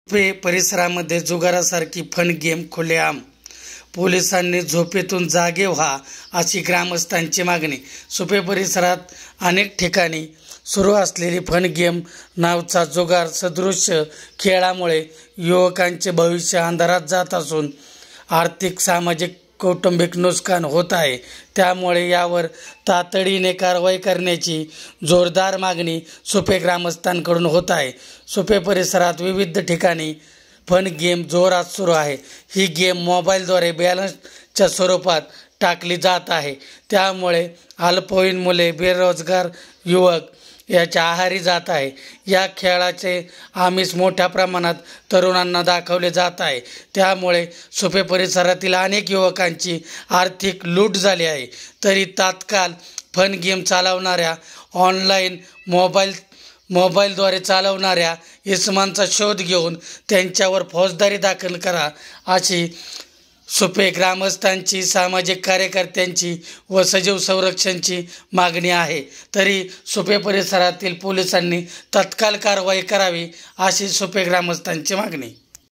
परिसरामध्ये जुगारासारखी fun game खुलेआम, पोलिसांनी झोपेतून जागे व्हा अशी ग्रामस्थांची मागणी। सुपे परिसरात अनेक ठिकाणी सुरू असलेली फन गेम नावचा जुगार सदृश खेळामुळे युवकांचे भविष्य अंधारात जात असून आर्थिक, सामाजिक, कौटुंबिक नुकसान होत आहे। त्यामुळे यावर तातडीने कारवाई करण्याची जोरदार मागणी सुपे ग्रामस्थांकडून होत आहे। सुपे परिसरात विविध ठिकाणी फन गेम जोरात सुरू आहे। ही गेम मोबाईलद्वारे बॅलन्सच्या स्वरूपात टाकली जात आहे। त्यामुळे अल्पवयीन मुले, बेरोजगार युवक याच्या आहारी जात आहे। या खेळाचे आमिष मोठ्या प्रमाणात तरुणांना दाखवले जात आहे। त्यामुळे सुपे परिसरातील अनेक युवकांची आर्थिक लूट झाली आहे। तरी तात्काळ फन गेम चालवणाऱ्या, ऑनलाईन मोबाईलद्वारे चालवणाऱ्या इसमांचा शोध घेऊन त्यांच्यावर फौजदारी दाखल करा अशी सुपे ग्रामस्थांची, सामाजिक कार्यकर्त्यांची व सजीव संरक्षणची मागणी आहे। तरी सुपे परिसरातील पोलिसांनी तत्काळ कारवाई करावी अशी सुपे ग्रामस्थांची मागणी।